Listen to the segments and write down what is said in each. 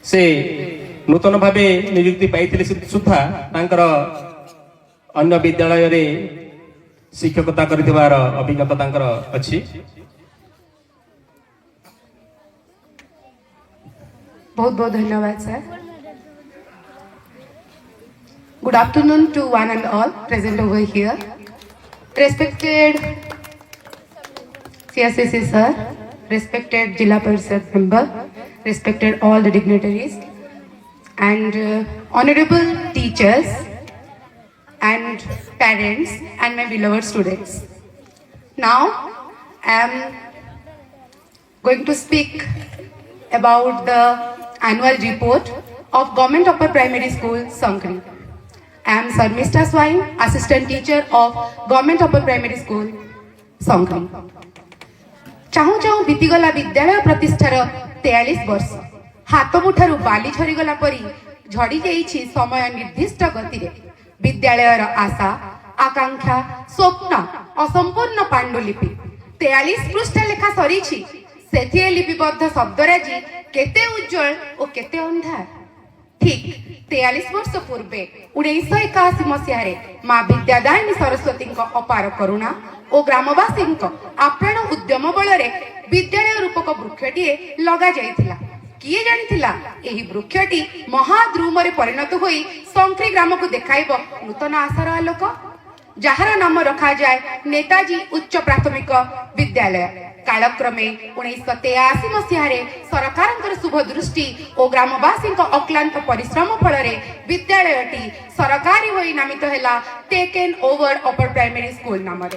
से नूतन भाव नियुक्ति पाई सुधा अन्य विद्यालय रे शिक्षकता कर अभिज्ञता अच्छी। बहुत बहुत धन्यवाद sir. Good afternoon to one and all present over here. Respected CSSC sir, respected Jilla Parishad member, respected all the dignitaries and honorable teachers and parents and my beloved students. Now I am going to speak about the annual report of Government Upper Primary School, Sankri. I am Sarmishta Swain, Assistant Teacher of Government Upper Primary School, Sankri. चाहू चाहू बीतीगला विद्यालय प्रतिष्ठार 43 वर्ष हाथ मुठारू बाली झरीगला परी झड़ी जाइछि समय निर्दिष्ट गति रे विद्यालयर आशा आकांक्षा स्वप्न असंपूर्ण पांडुलिपि 43 पृष्ठ लेखा सरीछि सेथिरे लिपिबद्ध शब्दराजी केते उज्जवल और केते अंधार। ठीक 43 वर्ष पूर्वे 1981 मसीह माँ विद्यादायिनी सरस्वती अपार करुणा और ग्रामवासी आप्राण उद्यम बल विद्यालय रूपक वृक्षटीए लगा जाइथिला। किए जानिथिला एही वृक्षटी महाद्रुमरे परिणत होई संक्री ग्राम को देखाइब नूतन आशार आलोक, जार नाम रखा जाए नेताजी उच्च प्राथमिक विद्यालय। कालक्रमे 1983 मसीह सरकार शुभ दृष्टि और ग्रामवासी अक्लांत परिश्रम फल विद्यालयटी सरकारी होई नामित हैला taken over upper primary school नाम।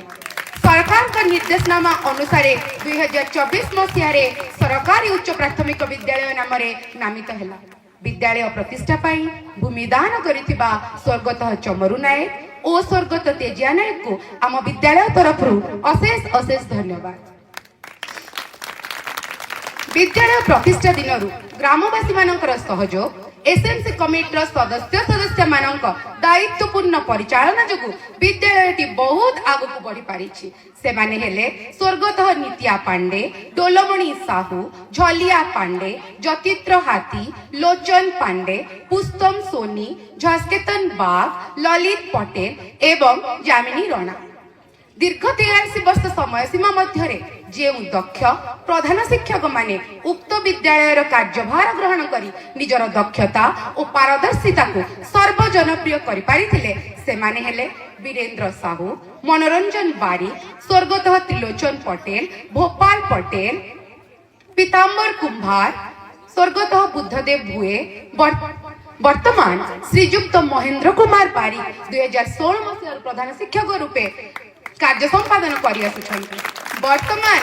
सरकार का निर्देशनामा अनुसार 2024 मसीह सरकारी उच्च प्राथमिक विद्यालय नाम नामित हैला। विद्यालय प्रतिष्ठा पाई भूमिदान करिथिबा स्वर्गत चमरू नायक और स्वर्गत तेजिया नायक को आम विद्यालय तरफ अशेष अशेष धन्यवाद। विद्यालय प्रतिष्ठा दिन ग्रामवासी मानकर सहयोग एसएमसी कमिटीर सदस्य मानक दायित्वपूर्ण परिचालन जोगु विद्यालयटी बहुत आगक बढ़ी पारिछि। सेमाने हेले स्वर्गत नित्या पांडे, डोलमणि साहू, झलिया पांडे, जतित्र हाथी, लोचन पांडे, पुस्तम सोनी, झस्केतन बाग, ललित पटेल एवं जामिनी राणा। दीर्घ 83 वर्ष समय सीमा मध्य जे दक्ष प्रधान शिक्षक माने उक्त विद्यालयर कार्यभार ग्रहण करी निजर दक्षता और पारदर्शिता को सर्वजनप्रिय करि पारिथिले सेमाने हेले वीरेंद्र साहू, मनोरंजन बारिक, स्वर्गत त्रिलोचन पटेल, भोपाल पटेल, पीताम्बर कुंभार, स्वर्गत बुद्धदेव भुए, वर्तमान श्रीजुक्त महेंद्र कुमार बारिक 2016 मसीह प्रधान शिक्षक रूपे कार्य संपादन करि आसुछन्ति। वर्तमान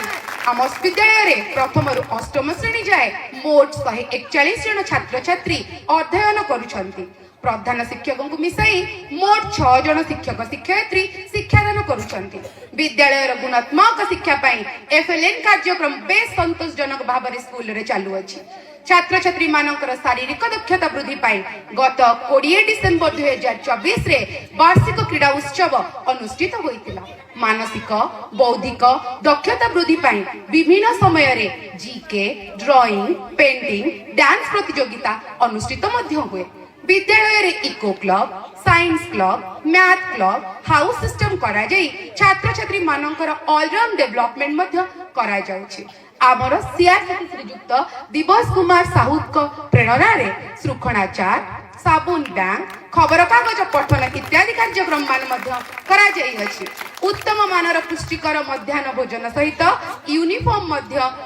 आम विद्यालय प्रथम रु अष्टम श्रेणी जाए मोट 141 जन छात्र छात्री अध्ययन करुछन्ति। प्रधान शिक्षक को मिसाई मोट 6 जन शिक्षक शिक्षयित्री शिक्षादान करुछन्ति। विद्यालय गुणात्मक शिक्षा पाई एफएलएन कार्यक्रम बेस संतोषजनक भाव में स्कूल रे चालू अछि। छात्र छात्री मानकर शारीरिक दक्षता वृद्धि पाई गत 20 डिसेम्बर 2024 रे वार्षिक क्रीड़ा उत्सव अनुष्ठित होइतिला। मानसिक बौद्धिक दक्षता वृद्धि पाई विभिन्न समय रे जीके, ड्राइंग, पेंटिंग, डांस प्रतियोगिता अनुष्ठित मध्य हुए। विद्यालय रे eco club, science club, math club, house system करा जाई छात्र छात्री मानकर ऑलराउंड डेवलपमेंट मध्य करा जाउछि। आमर सीआरसीटी श्रीजुक्त दिवस कुमार साहू प्रेरणा रे श्रृंखलाचार, साबुन बैंक, खबर कागज पठन इत्यादि कार्यक्रम करा जाई अछि। उत्तम मानर पुष्टिकर मध्याह्न भोजन सहित यूनिफॉर्म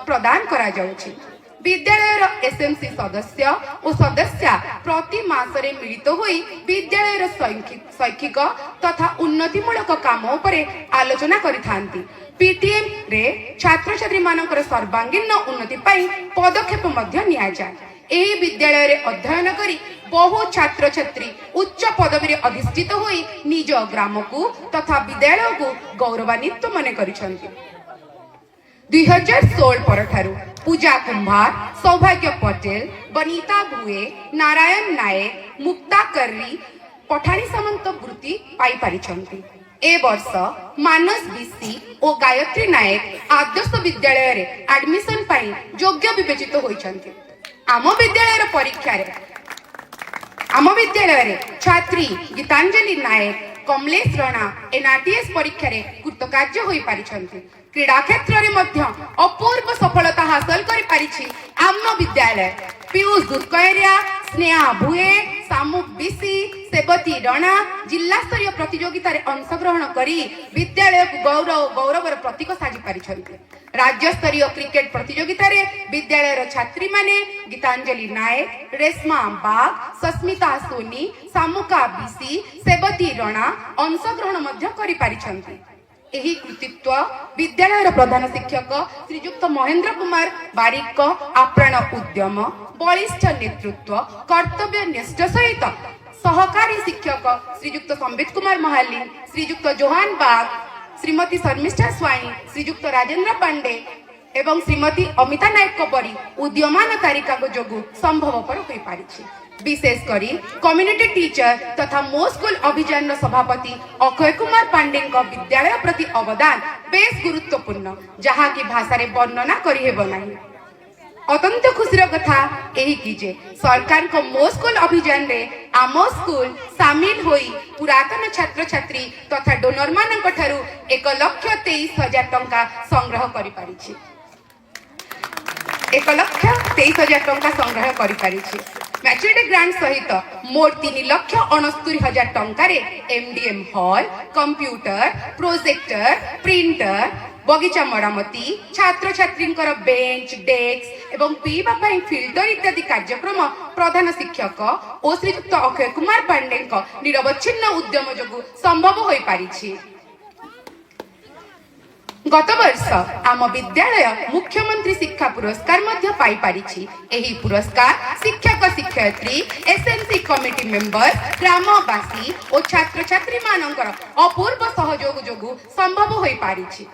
प्रदान करा जाउछि। विद्यालयर एसएमसी सदस्य और सदस्या प्रति मासरे मिलित होई विद्यालयर शैक्षिक तथा उन्नतिमूलक काम उपरे आलोचना करिथांती। पीटीएम रे छात्र छात्री मानकर सर्वांगीन उन्नति पाई पदक्षेप मध्य निया जाय। एही विद्यालय रे अध्ययन करी बहु छात्र छात्री उच्च पदवी रे अधिष्ठित होई निज ग्राम को तथा विद्यालय को गौरवान्वित मने करिसंती। 2016 परठारु पूजा कुंभार, सौभाग्य पटेल, बनीता भुए, नारायण नायक, मुक्ता कर्री पठाणी सामंत वृत्ति पाई पारिछंती। ए वर्ष मानस बीसी और गायत्री नायक आदर्श विद्यालय रे एडमिशन पाई योग्य विवेचित होइछंती। आम विद्यालय परीक्षा आम विद्यालय छात्री गीतांजलि नायक कमलेश राणा एनआरटीएस परीक्षा रे कृतकार्य होई पारिछन्ति। क्रीडा क्षेत्र में अपूर्व सफलता हासिल करि पारिछि आम विद्यालय। पीयूष दुर्करिया, स्नेहा भुए, सामुक बिसी, सेबती राणा जिला स्तरीय प्रतियोगिता रे अंशग्रहण करी विद्यालय को गौरवर प्रतीक साजी पारिछन्ति। राज्य स्तरीय क्रिकेट प्रतियोगिता रे विद्यालय छात्री माने गीतांजलि नायक, रेशमा बाग, सस्मिता सोनी, सामुका बिसी, सेबती राणा अंशग्रहण मध्य करि पारिछन्ति। एही कृतित्व विद्यालय प्रधान शिक्षक श्रीजुक्त महेंद्र कुमार बारिक आप्राण उद्यम, बलिष्ठ नेतृत्व, कर्तव्य निष्ठ सहित सहकारी शिक्षक श्रीजुक्त संबित कुमार महाली, श्रीजुक्त जोहान बाग, श्रीमती शर्मिष्ठा स्वाई, श्रीजुक्त राजेंद्र पांडे एवं श्रीमती अमिता नायक परी उद्यमान तारिका जोगु संभवपर होई पारिछि। विशेषकर कम्युनिटी टीचर तथा मो स्कूल अभियान सभापति अक्षय कुमार पांडे विद्यालय प्रति अवदान बेस गुरुत्वपूर्ण, जहाँ की भाषा रे वर्णना करि हेबो नाही। अत्यंत खुशीर कथा यही कि जे सरकार को मो स्कूल अभियान रे आम स्कूल सामिल होई पुरातन छात्र छात्री तथा डोनर मानक ठारू 1,23,000 टंका संग्रह करि पारिछि। 1,23,000 टंका संग्रह करि पारिछि। मैच्योरिटी ग्रांट सहित मोट 3,69,000 टंकार MDM hall, computer, projector, printer, बगीचा मरामती, छात्र छात्री बेंच, डेस्क एवं पीवा फिल्टर इत्यादि कार्यक्रम प्रधान शिक्षक और श्रीजुक्त अक्षय कुमार पांडे निरवच्छिन्न उद्यम जोगु संभव होई पारिछि। गत वर्ष आम विद्यालय मुख्यमंत्री शिक्षा पुरस्कार मध्य पाई पारिछि। एही पुरस्कार शिक्षक शिक्षयित्री, एसएनसी कमिटी मेंबर, ग्रामवासी और छात्र छात्री मानकर अपूर्व सहयोग जोगु संभव होई पारिछि।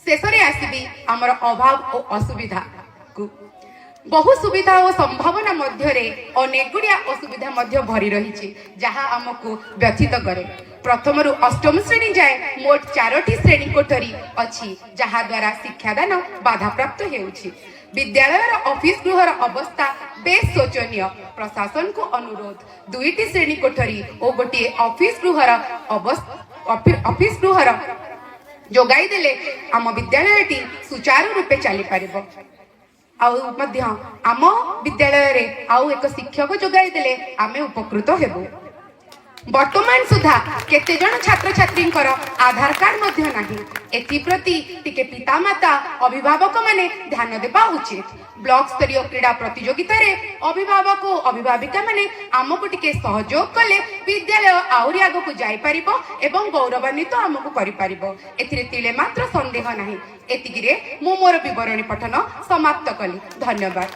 शेषरे आसीबी आमर अभाव और असुविधा को। बहु सुविधा और संभावना मध्य अनेक गुड़िया असुविधा मध्य भरी रही जहाँ आमको व्यथित करे। प्रथम रु अष्टम श्रेणी जाए मोट 4टी श्रेणी कोठरी अच्छी जहाँ द्वारा शिक्षादान बाधा प्राप्त हेउछि। विद्यालय ऑफिस गृहर अवस्था बेस शोचनीय। प्रशासन को अनुरोध 2टी श्रेणी कोठरी और गोटे ऑफिस गृहर जोगाई देले आम विद्यालयटी सुचारू रूपे चली पारिबो। आम विद्यालय रे आउ एक शिक्षक जोगाई देले आमे उपकृत हेबो। वर्तमान सुधा केते जन छात्र छात्री आधार कार्ड मध्य नाही। एथि प्रति टिके पितामाता अभिभावक माने ध्यान देबा उचित। ब्लॉक स्तरीय क्रीड़ा प्रतियोगिता रे अभिभावक और अभिभाविका माने आमको टिके सहयोग कले विद्यालय आउरी आगो को जाई परिबो एवं गौरवान्वित आमको करि परिबो। एथिरे तिले मात्र संदेह नाही। एतिगिरे मो मोर विवरणी पठन समाप्त कली। धन्यवाद।